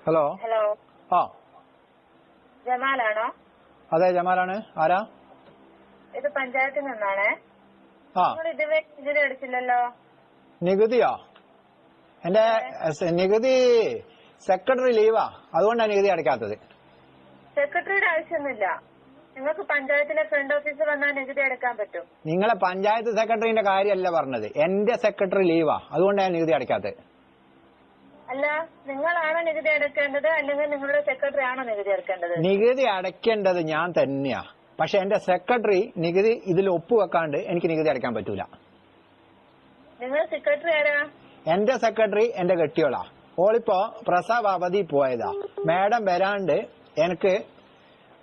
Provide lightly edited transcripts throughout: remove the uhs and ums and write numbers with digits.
Hello. Hello, ആ ജമാലാണോ? അതെ, ജമാലാണ്. ആരാ? ഇത് പഞ്ചായത്തിൽ നിന്നാണേ. ആ നിങ്ങൾ ഇതുവരെ നികുതി അടിച്ചില്ലല്ലോ. നികുതിയോ? എന്റെ നികുതി സെക്രട്ടറി ലീവാ, അതുകൊണ്ടാണ് നികുതി അടയ്ക്കാത്തത്. സെക്രട്ടറിയുടെ ആവശ്യമൊന്നുമില്ല. നിങ്ങൾക്ക് പഞ്ചായത്തിലെ ഫ്രണ്ട് ഓഫീസിൽ വന്നാൽ നികുതി അടയ്ക്കാൻ പറ്റും. നിങ്ങളെ പഞ്ചായത്ത് സെക്രട്ടറിന്റെ കാര്യമല്ല പറഞ്ഞത്, എന്റെ സെക്രട്ടറി ലീവാ, അതുകൊണ്ടാണ് നികുതി അടയ്ക്കാത്തത്. അല്ല, നിങ്ങളാണോ നികുതി അടയ്ക്കേണ്ടത് അല്ലെങ്കിൽ നിങ്ങളുടെ സെക്രട്ടറി ആണോ നികുതി അടയ്ക്കേണ്ടത്? നികുതി അടയ്ക്കേണ്ടത് ഞാൻ തന്നെയാ, പക്ഷെ എന്റെ സെക്രട്ടറി നികുതി ഇതിൽ ഒപ്പുവെക്കാണ്ട് എനിക്ക് നികുതി അടയ്ക്കാൻ പറ്റൂല. നിങ്ങൾ സെക്രട്ടറി ആരാ? എന്റെ സെക്രട്ടറി എന്റെ കെട്ടിയോളാ. ഓളിപ്പോ പ്രസവ അവധി പോയതാ. മാഡം വരാണ്ട് എനിക്ക്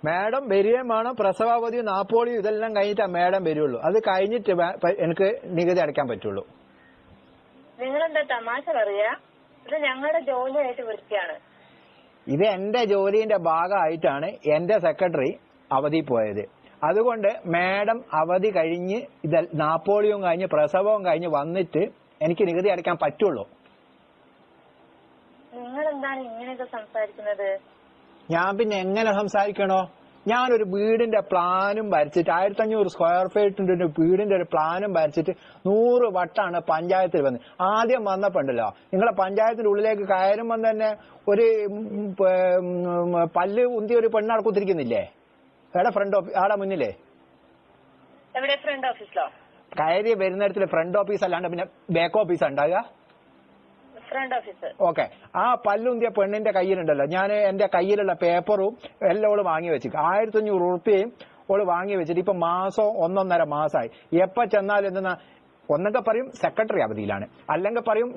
മാഡം വരികയും വേണം. പ്രസവാവധിയും നാപ്പോളിയും ഇതെല്ലാം കഴിഞ്ഞിട്ടാ മാഡം വരുള്ളൂ. അത് കഴിഞ്ഞിട്ട് എനിക്ക് നികുതി അടയ്ക്കാൻ പറ്റുള്ളൂ. നിങ്ങളെന്താ തമാശ പറയാ? ഇത് ഞങ്ങളുടെ ജോലിയായിട്ട് വിളിക്കുകയാണ്. ഇത് എന്റെ ജോലിന്റെ ഭാഗമായിട്ടാണ് എന്റെ സെക്രട്ടറി അവധി പോയത്. അതുകൊണ്ട് മാഡം അവധി കഴിഞ്ഞ് ഇത് നാപ്പോളിയും കഴിഞ്ഞ് പ്രസവവും കഴിഞ്ഞ് വന്നിട്ട് എനിക്ക് നികുതി അടയ്ക്കാൻ പറ്റുള്ളൂ. നിങ്ങളെന്താണ് ഇങ്ങനെയൊക്കെ സംസാരിക്കുന്നത്? ഞാൻ പിന്നെ എങ്ങനെ സംസാരിക്കണോ? ഞാനൊരു വീടിന്റെ പ്ലാനും വരച്ചിട്ട് 1500 സ്ക്വയർ ഫീറ്റിന്റെ ഒരു വീടിന്റെ ഒരു പ്ലാനും വരച്ചിട്ട് 100 വട്ടാണ് പഞ്ചായത്തിൽ വന്നത്. ആദ്യം വന്നപ്പോണ്ടല്ലോ, നിങ്ങളെ പഞ്ചായത്തിന്റെ ഉള്ളിലേക്ക് കയറുമ്പോൾ തന്നെ ഒരു പല്ല് ഉന്തിയ ഒരു പെണ്ണാൾ കുത്തിരിക്കുന്നില്ലേ? എവിടെ ഫ്രണ്ട് ഓഫീസ്? ആടെ മുന്നിലേ എവിടെ? ഫ്രണ്ട് ഓഫീസിലോ? കയറി വരുന്നിടത്തിൽ ഫ്രണ്ട് ഓഫീസ് അല്ലാണ്ട് പിന്നെ ബാക്ക് ഓഫീസ് ഉണ്ടാകുക. Front office. ഓക്കെ. ആ പല്ലുന്തിയ പെണ്ണിന്റെ കയ്യിലുണ്ടല്ലോ, ഞാൻ എന്റെ കയ്യിലുള്ള പേപ്പറും എല്ലാം ഓള് വാങ്ങി വെച്ചിട്ട് 1500 ഉറുപ്പികയും ഓള് വാങ്ങി വെച്ചിട്ട് ഇപ്പൊ മാസം 1.5 മാസമായി. എപ്പ ചെന്നാലും എന്തെന്നാ, ഒന്നൊക്കെ പറയും സെക്രട്ടറി അവധിയിലാണ്, അല്ലെങ്കിൽ പറയും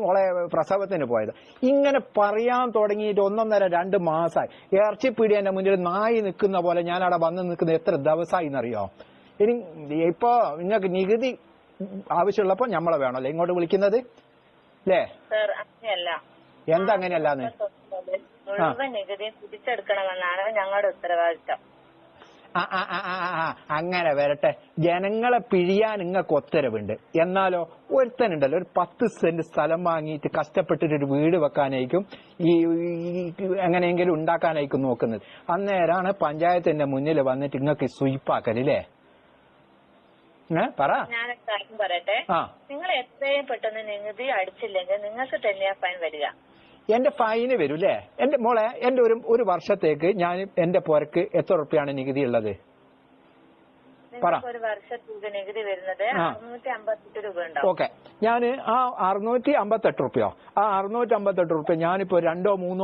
ഓളെ പ്രസവത്തിന് പോയത്. ഇങ്ങനെ പറയാൻ തുടങ്ങിയിട്ട് 1.5-2 മാസമായി. ഇറച്ചിപ്പീടിയന്റെ മുന്നിൽ നായി നിൽക്കുന്ന പോലെ ഞാൻ അവിടെ വന്ന് നിൽക്കുന്നത് എത്ര ദിവസമായി എന്നറിയോ? ഇനി ഇപ്പൊ നിങ്ങൾക്ക് നികുതി ആവശ്യമുള്ളപ്പോ നമ്മളെ വേണമല്ലോ ഇങ്ങോട്ട് വിളിക്കുന്നത്, അല്ലേ? എന്താ അങ്ങനെയല്ലാന്ന്? മുഴുവൻ നികുതി തിരിച്ചെടുക്കണമെന്നാണ് ഞങ്ങളുടെ ഉത്തരവാദിത്തം. അങ്ങനെ വരട്ടെ. ജനങ്ങളെ പിഴിയാൻ നിങ്ങൾക്ക് ഉത്തരവുണ്ട്. എന്നാലോ ഒരുത്തനുണ്ടല്ലോ, ഒരു 10 സെന്റ് സ്ഥലം വാങ്ങിയിട്ട് കഷ്ടപ്പെട്ടിട്ട് ഒരു വീട് വെക്കാനായിരിക്കും, ഈ എങ്ങനെയെങ്കിലും ഉണ്ടാക്കാനായിരിക്കും നോക്കുന്നത്. അന്നേരാണ് പഞ്ചായത്തിന്റെ മുന്നിൽ വന്നിട്ട് നിങ്ങൾക്ക് സ്വീപ്പാക്കല്ലേ? പറ. ഞാനൊരു കാര്യം പറയട്ടെ. നിങ്ങൾ എത്രയും പെട്ടെന്ന് നികുതി അടിച്ചില്ലെങ്കിൽ നിങ്ങൾക്ക് തന്നെയാ ഫൈൻ വരിക. എന്റെ ഫൈന് വരൂല്ലേ? എന്റെ മോളെ, എന്റെ ഒരു വർഷത്തേക്ക് ഞാൻ എന്റെ പുരക്ക് എത്ര ഉറുപ്പിയാണ് നികുതി ഉള്ളത്? ഒരു വർഷത്തേക്ക് നികുതി വരുന്നത് 658 രൂപ ഉണ്ടാവും. ഓക്കെ. ഞാൻ ആ 658 റുപ്യോ, ആ 658 റുപ്യ ഞാനിപ്പോ 2-3